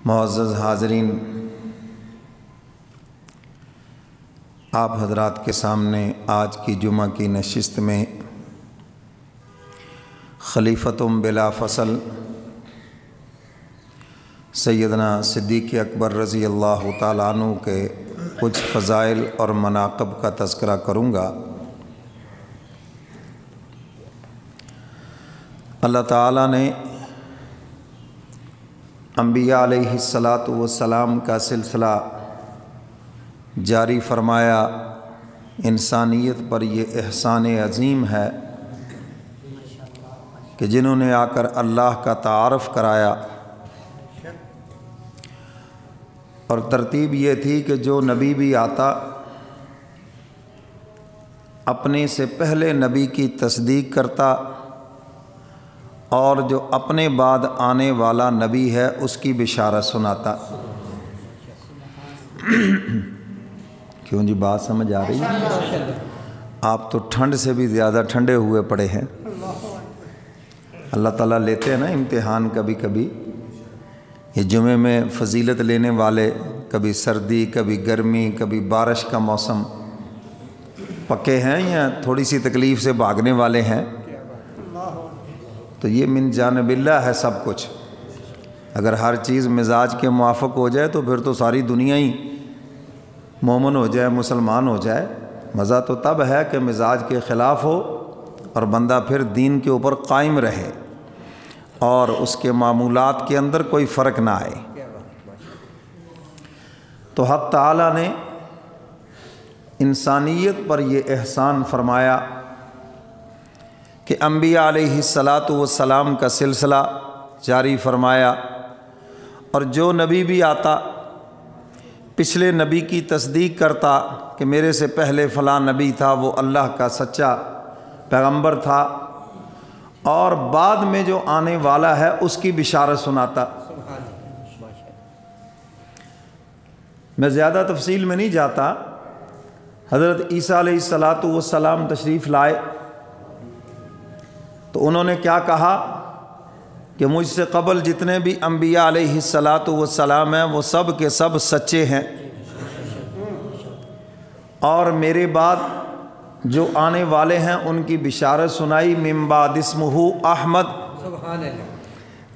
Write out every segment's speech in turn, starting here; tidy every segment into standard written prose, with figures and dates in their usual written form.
معزز حاضرین، آپ حضرات کے سامنے آج کی جمعہ کی نشست میں خلیفتم بلا فصل سیدنا صدیق اکبر رضی اللہ تعالیٰ عنہ کے کچھ فضائل اور مناقب کا تذکرہ کروں گا۔ اللہ تعالیٰ نے انبیاء علیہ السلام کا سلسلہ جاری فرمایا۔ انسانیت پر یہ احسان عظیم ہے کہ جنہوں نے آ کر اللہ کا تعارف کرایا، اور ترتیب یہ تھی کہ جو نبی بھی آتا اپنے سے پہلے نبی کی تصدیق کرتا، اور جو اپنے بعد آنے والا نبی ہے اس کی بشارت سناتا۔ کیوں جی، بات سمجھ آ رہی ہے؟ آپ تو ٹھنڈ سے بھی زیادہ ٹھنڈے ہوئے پڑے ہیں۔ اللہ تعالیٰ لیتے ہیں نا امتحان کبھی کبھی۔ یہ جمعے میں فضیلت لینے والے کبھی سردی، کبھی گرمی، کبھی بارش کا موسم، پکے ہیں یا تھوڑی سی تکلیف سے بھاگنے والے ہیں؟ تو یہ من جانب اللہ ہے سب کچھ۔ اگر ہر چیز مزاج کے موافق ہو جائے تو پھر تو ساری دنیا ہی مومن ہو جائے، مسلمان ہو جائے۔ مزہ تو تب ہے کہ مزاج کے خلاف ہو اور بندہ پھر دین کے اوپر قائم رہے اور اس کے معمولات کے اندر کوئی فرق نہ آئے۔ تو حق تعالیٰ نے انسانیت پر یہ احسان فرمایا کہ انبیاء علیہ السلام کا سلسلہ جاری فرمایا، اور جو نبی بھی آتا پچھلے نبی کی تصدیق کرتا کہ میرے سے پہلے فلاں نبی تھا، وہ اللہ کا سچا پیغمبر تھا، اور بعد میں جو آنے والا ہے اس کی بشارت سناتا۔ میں زیادہ تفصیل میں نہیں جاتا۔ حضرت عیسیٰ علیہ السلام تشریف لائے تو انہوں نے کیا کہا کہ مجھ سے قبل جتنے بھی انبیاء علیہ السلام ہیں وہ سب کے سب سچے ہیں، اور میرے بعد جو آنے والے ہیں ان کی بشارت سنائی۔ من بعد اسمہ احمد،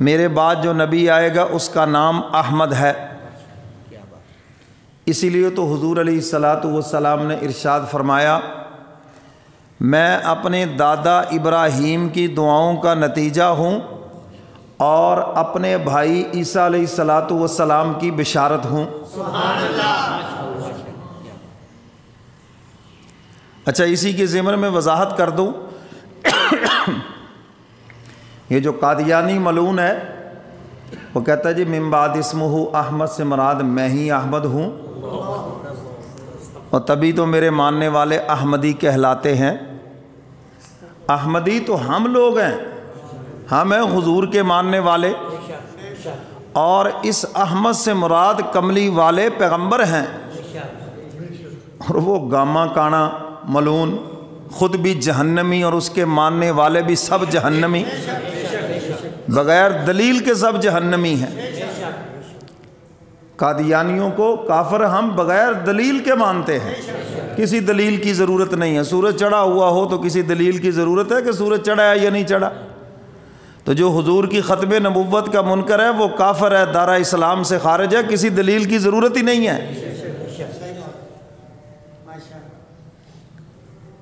میرے بعد جو نبی آئے گا اس کا نام احمد ہے۔ اسی لیے تو حضور علیہ السلام نے ارشاد فرمایا، میں اپنے دادا ابراہیم کی دعاؤں کا نتیجہ ہوں اور اپنے بھائی عیسیٰ علیہ السلام کی بشارت ہوں۔ سبحان اللہ۔ اچھا، اسی کے ضمن میں وضاحت کر دوں، یہ جو قادیانی ملعون ہے وہ کہتا ہے جی من بعد اسمہ احمد سے مراد میں ہی احمد ہوں، اور تبھی تو میرے ماننے والے احمدی کہلاتے ہیں۔ احمدی تو ہم لوگ ہیں، ہم ہیں حضور کے ماننے والے، اور اس احمد سے مراد کملی والے پیغمبر ہیں۔ اور وہ گاما کانا ملعون خود بھی جہنمی اور اس کے ماننے والے بھی سب جہنمی، بغیر دلیل کے سب جہنمی ہیں۔ قادیانیوں کو کافر ہم بغیر دلیل کے مانتے ہیں، کسی دلیل کی ضرورت نہیں ہے۔ سورج چڑھا ہوا ہو تو کسی دلیل کی ضرورت ہے کہ سورج چڑھا ہے یا نہیں چڑھا؟ تو جو حضور کی ختم نبوت کا منکر ہے وہ کافر ہے، دارہ اسلام سے خارج ہے، کسی دلیل کی ضرورت ہی نہیں ہے۔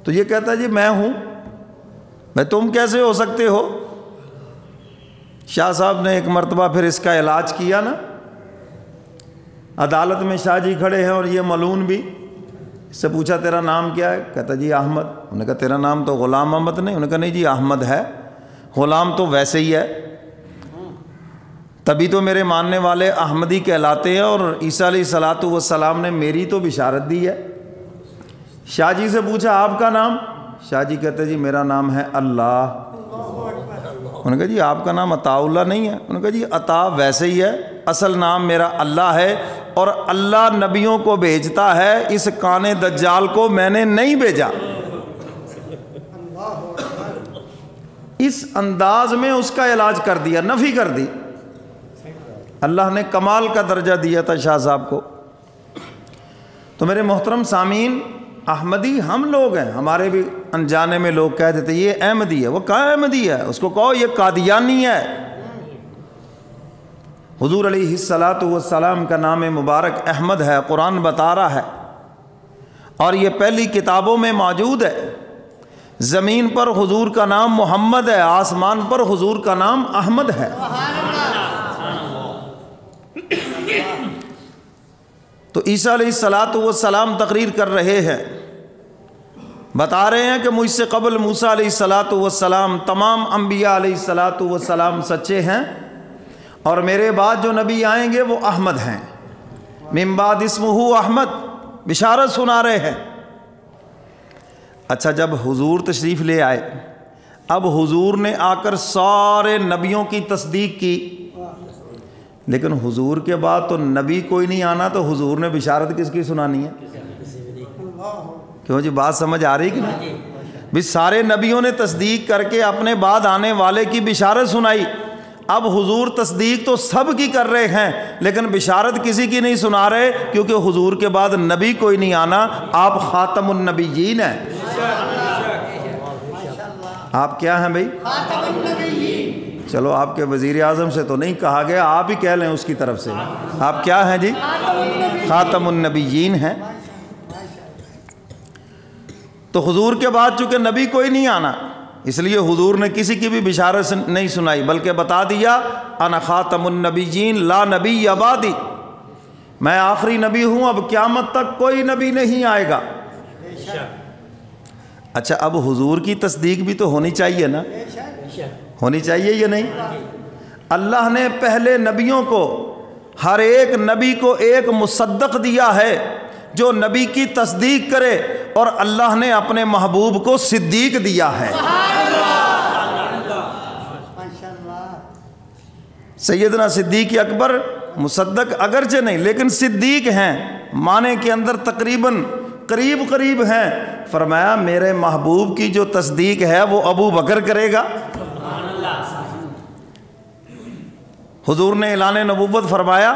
تو یہ کہتا ہے جی میں ہوں، میں تم کیسے ہو سکتے ہو؟ شاہ صاحب نے ایک مرتبہ پھر اس کا علاج کیا نا، عدالت میں شاہ جی کھڑے ہیں اور یہ ملعون بھی، اس سے پوچھا تیرا نام کیا ہے؟ کہتا جی احمد۔ انہوں نے کہا تیرا نام تو غلام احمد نہیں؟ انہوں نے کہا نہیں جی احمد ہے، غلام تو ویسے ہی ہے، تبھی تو میرے ماننے والے احمدی کہلاتے ہیں، اور عیسیٰ علیہ السلام نے میری تو بشارت دی ہے۔ شاہ جی سے پوچھا آپ کا نام؟ شاہ جی کہتے جی میرا نام ہے اللہ۔ انہوں نے کہا جی آپ کا نام عطا اللہ نہیں ہے؟ انہوں نے کہا جی عطا ویسے ہی ہے، اصل نام میرا اللہ ہے، اور اللہ نبیوں کو بھیجتا ہے، اس کانے دجال کو میں نے نہیں بھیجا۔ اس انداز میں اس کا علاج کر دیا، نفی کر دی۔ اللہ نے کمال کا درجہ دیا تھا شاہ صاحب کو۔ تو میرے محترم سامعین، احمدی ہم لوگ ہیں، ہمارے بھی انجانے میں لوگ کہتے تھے یہ احمدی ہے، وہ کہاں احمدی ہے، اس کو کہو یہ قادیانی ہے۔ حضور علیہ الصلاۃ والسلام کا نام مبارک احمد ہے، قرآن بتا رہا ہے، اور یہ پہلی کتابوں میں موجود ہے۔ زمین پر حضور کا نام محمد ہے، آسمان پر حضور کا نام احمد ہے۔ تو عیسیٰ علیہ الصلاۃ والسلام تقریر کر رہے ہیں، بتا رہے ہیں کہ مجھ سے قبل موسیٰ علیہ الصلاۃ والسلام تمام انبیاء علیہ الصلاۃ والسلام سچے ہیں، اور میرے بعد جو نبی آئیں گے وہ احمد ہیں، من بعد اسمہ احمد، بشارت سنا رہے ہیں۔ اچھا، جب حضور تشریف لے آئے، اب حضور نے آ کر سارے نبیوں کی تصدیق کی، لیکن حضور کے بعد تو نبی کوئی نہیں آنا، تو حضور نے بشارت کس کی سنانی ہے؟ کیوں جی، بات سمجھ آ رہی کہ نہیں؟ بھی سارے نبیوں نے تصدیق کر کے اپنے بعد آنے والے کی بشارت سنائی، اب حضور تصدیق تو سب کی کر رہے ہیں لیکن بشارت کسی کی نہیں سنا رہے، کیونکہ حضور کے بعد نبی کوئی نہیں آنا، آپ خاتم النبیین ہیں۔ آپ کیا ہیں بھائی؟ چلو، آپ کے وزیر اعظم سے تو نہیں کہا گیا، آپ ہی کہہ لیں اس کی طرف سے، آپ کیا ہیں جی؟ خاتم النبیین ہیں۔ تو حضور کے بعد چونکہ نبی کوئی نہیں آنا، اس لیے حضور نے کسی کی بھی بشارت نہیں سنائی، بلکہ بتا دیا انا خاتم النبیین لا نبی بعدی، میں آخری نبی ہوں، اب قیامت تک کوئی نبی نہیں آئے گا۔ اچھا، اب حضور کی تصدیق بھی تو ہونی چاہیے نا، ہونی چاہیے یا نہیں؟ اللہ نے پہلے نبیوں کو، ہر ایک نبی کو ایک مصدق دیا ہے جو نبی کی تصدیق کرے، اور اللہ نے اپنے محبوب کو صدیق دیا ہے۔ سیدنا صدیق اکبر مصدق اگرچہ نہیں لیکن صدیق ہیں، معنی کے اندر تقریباً قریب ہیں۔ فرمایا میرے محبوب کی جو تصدیق ہے وہ ابو بکر کرے گا۔ حضور نے اعلان نبوت فرمایا